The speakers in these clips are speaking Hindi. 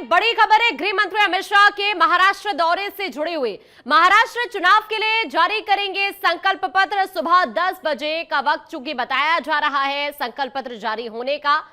बड़ी खबर है गृह मंत्री अमित शाह के महाराष्ट्र दौरे से जुड़ी हुई। महाराष्ट्र चुनाव के लिए जारी करेंगे संकल्प पत्र। सुबह 10 बजे का वक्त चूंकि बताया जा रहा है संकल्प पत्र जारी होने का,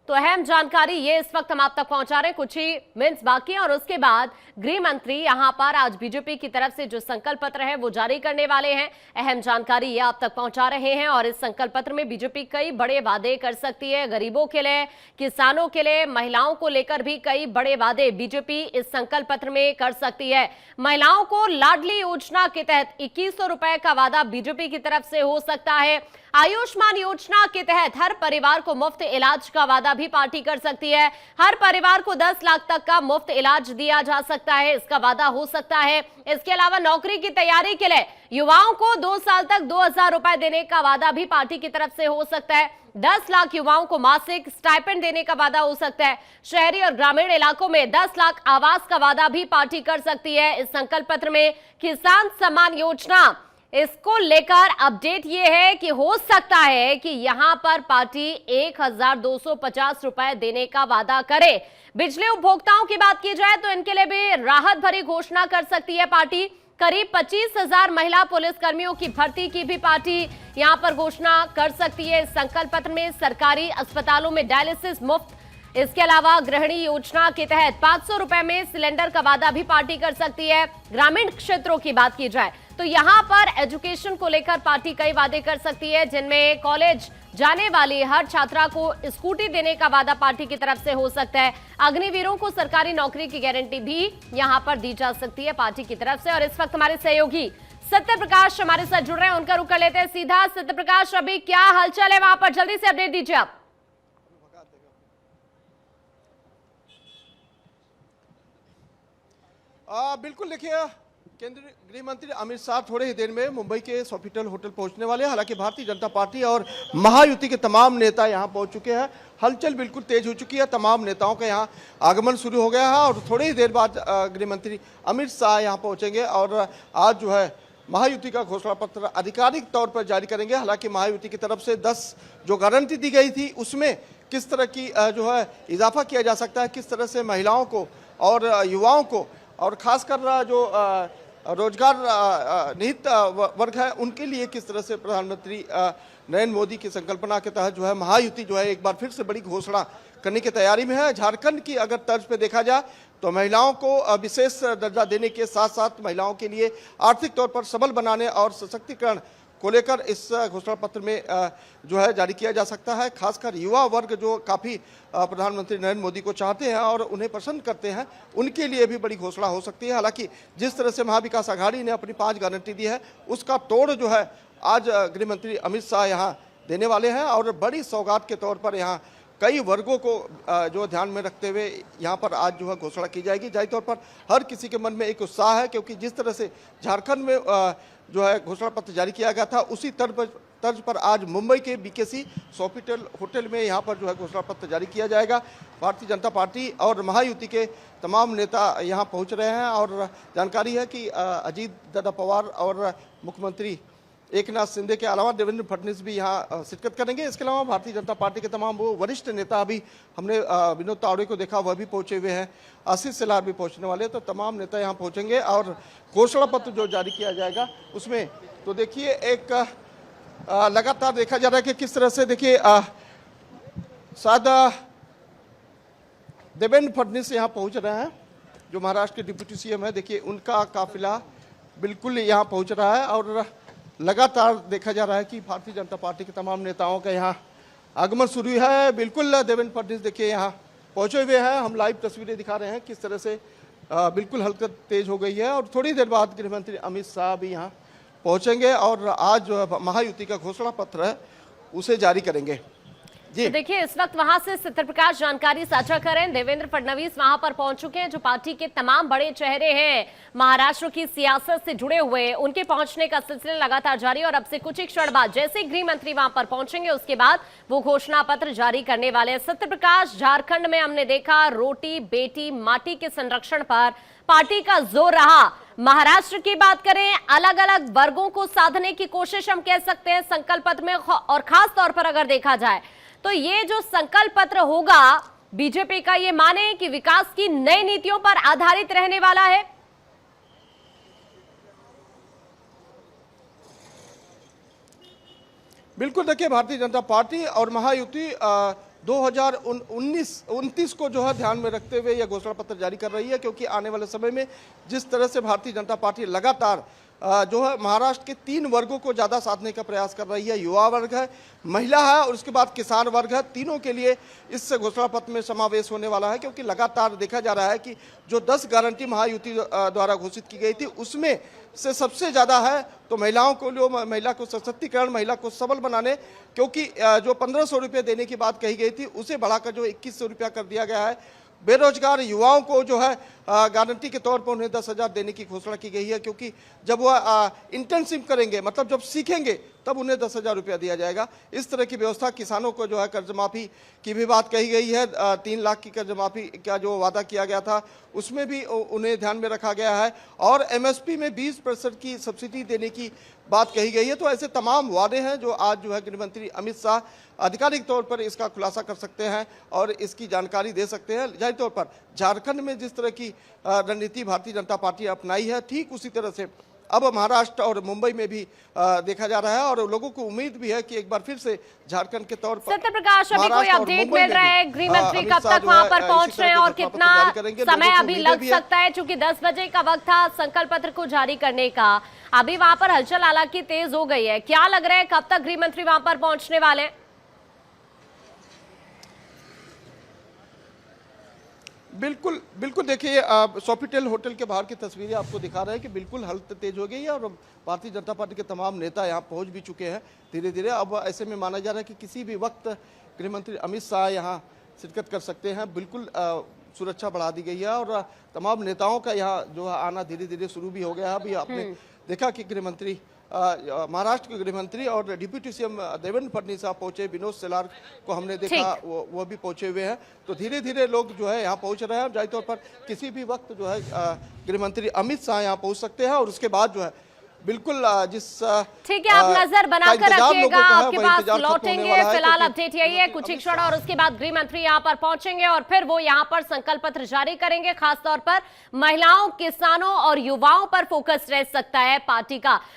तो अहम जानकारी ये इस वक्त हम आप तक पहुंचा रहे हैं। कुछ ही मिनट्स बाकी हैं और उसके बाद गृह मंत्री यहां पर आज बीजेपी की तरफ से जो संकल्प पत्र है वो जारी करने वाले हैं। अहम जानकारी ये आप तक पहुंचा रहे हैं और इस संकल्प पत्र में बीजेपी कई बड़े वादे कर सकती है। गरीबों के लिए, किसानों के लिए, महिलाओं को लेकर भी कई बड़े वादे बीजेपी इस संकल्प पत्र में कर सकती है। महिलाओं को लाडली योजना के तहत 2100 रुपए का वादा बीजेपी की तरफ से हो सकता है। आयुष्मान योजना के तहत हर परिवार को मुफ्त इलाज का वादा भी पार्टी कर सकती है। हर परिवार को 10 लाख तक का मुफ्त इलाज दिया जा सकता है, इसका वादा हो सकता है। इसके अलावा नौकरी की तैयारी के लिए युवाओं को 2 साल तक 2000 रुपए देने का वादा भी पार्टी की तरफ से हो सकता है। 10 लाख युवाओं को मासिक स्टाइपेंड देने का वादा हो सकता है। शहरी और ग्रामीण इलाकों में 10 लाख आवास का वादा भी पार्टी कर सकती है। इस संकल्प पत्र में किसान सम्मान योजना, इसको लेकर अपडेट ये है कि हो सकता है कि यहां पर पार्टी 1250 रुपए देने का वादा करे। बिजली उपभोक्ताओं की बात की जाए तो इनके लिए भी राहत भरी घोषणा कर सकती है पार्टी। करीब 25,000 महिला पुलिस कर्मियों की भर्ती की भी पार्टी यहां पर घोषणा कर सकती है। इस संकल्प पत्र में सरकारी अस्पतालों में डायलिसिस मुफ्त, इसके अलावा गृहिणी योजना के तहत 500 रुपए में सिलेंडर का वादा भी पार्टी कर सकती है। ग्रामीण क्षेत्रों की बात की जाए तो यहां पर एजुकेशन को लेकर पार्टी कई वादे कर सकती है, जिनमें कॉलेज जाने वाली हर छात्रा को स्कूटी देने का वादा पार्टी की तरफ से हो सकता है। अग्निवीरों को सरकारी नौकरी की गारंटी भी यहां पर दी जा सकती है पार्टी की तरफ से। और इस वक्त हमारे सहयोगी सत्य प्रकाश हमारे साथ जुड़ रहे हैं, उनका रुख कर लेते हैं सीधा। सत्य प्रकाश, अभी क्या हलचल है वहां पर, जल्दी से अपडेट दीजिए आप। बिल्कुल, देखिए केंद्रीय गृह मंत्री अमित शाह थोड़े ही देर में मुंबई के सोफिटेल होटल पहुंचने वाले हैं। हालांकि भारतीय जनता पार्टी और महायुति के तमाम नेता यहां पहुंच चुके हैं। हलचल बिल्कुल तेज हो चुकी है, तमाम नेताओं का यहां आगमन शुरू हो गया है और थोड़ी ही देर बाद गृह मंत्री अमित शाह यहां पहुंचेंगे और आज जो है महायुति का घोषणा पत्र आधिकारिक तौर पर जारी करेंगे। हालांकि महायुति की तरफ से 10 जो गारंटी दी गई थी उसमें किस तरह की जो है इजाफा किया जा सकता है, किस तरह से महिलाओं को और युवाओं को और खासकर जो रोजगार निहित वर्ग है उनके लिए किस तरह से प्रधानमंत्री नरेंद्र मोदी की संकल्पना के तहत जो है महायुति जो है एक बार फिर से बड़ी घोषणा करने की तैयारी में है। झारखंड की अगर तर्ज पे देखा जाए तो महिलाओं को विशेष दर्जा देने के साथ साथ महिलाओं के लिए आर्थिक तौर पर सबल बनाने और सशक्तिकरण को लेकर इस घोषणा पत्र में जो है जारी किया जा सकता है। खासकर युवा वर्ग जो काफ़ी प्रधानमंत्री नरेंद्र मोदी को चाहते हैं और उन्हें पसंद करते हैं, उनके लिए भी बड़ी घोषणा हो सकती है। हालांकि जिस तरह से महाविकास आघाड़ी ने अपनी 5 गारंटी दी है उसका तोड़ जो है आज गृह मंत्री अमित शाह यहाँ देने वाले हैं और बड़ी सौगात के तौर पर यहाँ कई वर्गों को जो ध्यान में रखते हुए यहाँ पर आज जो है घोषणा की जाएगी। जाहिर तौर पर हर किसी के मन में एक उत्साह है, क्योंकि जिस तरह से झारखंड में जो है घोषणा पत्र जारी किया गया था उसी तर्ज पर आज मुंबई के बीकेसी सोफिटेल होटल में यहाँ पर जो है घोषणा पत्र जारी किया जाएगा। भारतीय जनता पार्टी और महायुति के तमाम नेता यहाँ पहुँच रहे हैं और जानकारी है कि अजीत दादा पवार और मुख्यमंत्री एकनाथ शिंदे के अलावा देवेंद्र फडणवीस भी यहाँ शिरकत करेंगे। इसके अलावा भारतीय जनता पार्टी के तमाम वो वरिष्ठ नेता, अभी हमने विनोद तावड़े को देखा, वह भी पहुंचे हुए हैं, आशीष शेलार भी पहुंचने वाले, तो तमाम नेता यहाँ पहुंचेंगे और घोषणा पत्र जो जारी किया जाएगा उसमें तो देखिए एक लगातार देखा जा रहा है कि किस तरह से देखिए शायद देवेंद्र फडणवीस यहाँ पहुँच रहे हैं, जो महाराष्ट्र के डिप्टी सीएम है। देखिए उनका काफिला बिल्कुल यहाँ पहुँच रहा है और लगातार देखा जा रहा है कि भारतीय जनता पार्टी के तमाम नेताओं का यहाँ आगमन शुरू है। बिल्कुल देवेंद्र फडणवीस देखिए यहाँ पहुंचे हुए हैं, हम लाइव तस्वीरें दिखा रहे हैं किस तरह से बिल्कुल हरकत तेज हो गई है और थोड़ी देर बाद गृह मंत्री अमित शाह भी यहाँ पहुंचेंगे और आज जो महायुति का घोषणा पत्र है उसे जारी करेंगे। तो देखिए इस वक्त वहां से सत्य प्रकाश जानकारी साझा करें। देवेंद्र फडणवीस वहां पर पहुंच चुके हैं, जो पार्टी के तमाम बड़े चेहरे हैं महाराष्ट्र की सियासत से जुड़े हुए, उनके पहुंचने का सिलसिला लगातार जारी। और अब से कुछ ही क्षण बाद जैसे गृह मंत्री वहां पर पहुंचेंगे उसके बाद वो घोषणा पत्र जारी करने वाले हैं। सत्य प्रकाश, झारखंड में हमने देखा रोटी बेटी माटी के संरक्षण पर पार्टी का जोर रहा। महाराष्ट्र की बात करें, अलग अलग वर्गों को साधने की कोशिश हम कह सकते हैं संकल्प पत्र में, और खास तौर पर अगर देखा जाए तो ये जो संकल्प पत्र होगा बीजेपी का ये माने कि विकास की नई नीतियों पर आधारित रहने वाला है? बिल्कुल, देखिए भारतीय जनता पार्टी और महायुति 2029 को जो है ध्यान में रखते हुए यह घोषणा पत्र जारी कर रही है, क्योंकि आने वाले समय में जिस तरह से भारतीय जनता पार्टी लगातार जो है महाराष्ट्र के 3 वर्गों को ज़्यादा साधने का प्रयास कर रही है, युवा वर्ग है, महिला है और उसके बाद किसान वर्ग है, तीनों के लिए इस घोषणा पत्र में समावेश होने वाला है। क्योंकि लगातार देखा जा रहा है कि जो 10 गारंटी महायुति द्वारा घोषित की गई थी उसमें से सबसे ज़्यादा है तो महिलाओं को, जो महिला को सशक्तिकरण, महिला को सबल बनाने, क्योंकि जो 1500 रुपये देने की बात कही गई थी उसे बढ़ाकर जो 2100 रुपया कर दिया गया है। बेरोजगार युवाओं को जो है गारंटी के तौर पर उन्हें 10,000 देने की घोषणा की गई है, क्योंकि जब वह इंटर्नशिप करेंगे, मतलब जब सीखेंगे तब उन्हें 10,000 रुपया दिया जाएगा। इस तरह की व्यवस्था, किसानों को जो है कर्ज माफ़ी की भी बात कही गई है। 3 लाख की कर्ज माफ़ी का जो वादा किया गया था उसमें भी उन्हें ध्यान में रखा गया है और MSP में 20% की सब्सिडी देने की बात कही गई है। तो ऐसे तमाम वादे हैं जो आज जो है गृह मंत्री अमित शाह आधिकारिक तौर पर इसका खुलासा कर सकते हैं और इसकी जानकारी दे सकते हैं। जाहिर तौर पर झारखंड में जिस तरह की रणनीति भारतीय जनता पार्टी अपनाई है, ठीक उसी तरह से अब महाराष्ट्र और मुंबई में भी देखा जा रहा है और लोगों को उम्मीद भी है कि एक बार फिर से झारखंड के तौर पर सत्य प्रकाश, अभी कोई अपडेट मिल रहा है? गृह मंत्री कब तक वहां पर पहुंच रहे हैं और कितना समय अभी लग सकता है? क्योंकि 10 बजे का वक्त था संकल्प पत्र को जारी करने का। अभी वहां पर हलचल हालांकि तेज हो गई है। क्या लग रहा है कब तक गृह मंत्री वहां पर पहुंचने वाले हैं? बिल्कुल बिल्कुल, देखिए सोफिटेल होटल के बाहर की तस्वीरें आपको दिखा रहे हैं कि बिल्कुल हलचल तेज हो गई है और भारतीय जनता पार्टी के तमाम नेता यहाँ पहुँच भी चुके हैं धीरे धीरे। अब ऐसे में माना जा रहा है कि किसी भी वक्त गृह मंत्री अमित शाह यहाँ शिरकत कर सकते हैं। बिल्कुल सुरक्षा बढ़ा दी गई है और तमाम नेताओं का यहाँ जो है आना धीरे धीरे शुरू भी हो गया है। अभी आपने देखा कि गृह मंत्री महाराष्ट्र के गृह मंत्री और डिप्यूटी CM देवेंद्र फडणवीस साहब पहुंचे, विनोद सेलार को हमने देखा वो भी पहुंचे हुए हैं। तो धीरे धीरे लोग जो है यहाँ पहुंच रहे हैं। जाहिर तौर पर किसी भी वक्त जो है गृह मंत्री अमित शाह यहाँ पहुंच सकते हैं और उसके बाद जो है बिल्कुल जिस ठीक है, आप नजर बनाकर रखिएगा, आपके पास लौटेंगे। फिलहाल अपडेट यही है, कुछ ही क्षण और उसके बाद गृह मंत्री यहाँ पर पहुंचेंगे और फिर वो यहाँ पर संकल्प पत्र जारी करेंगे। खासतौर पर महिलाओं, किसानों और युवाओं पर फोकस रह सकता है पार्टी का।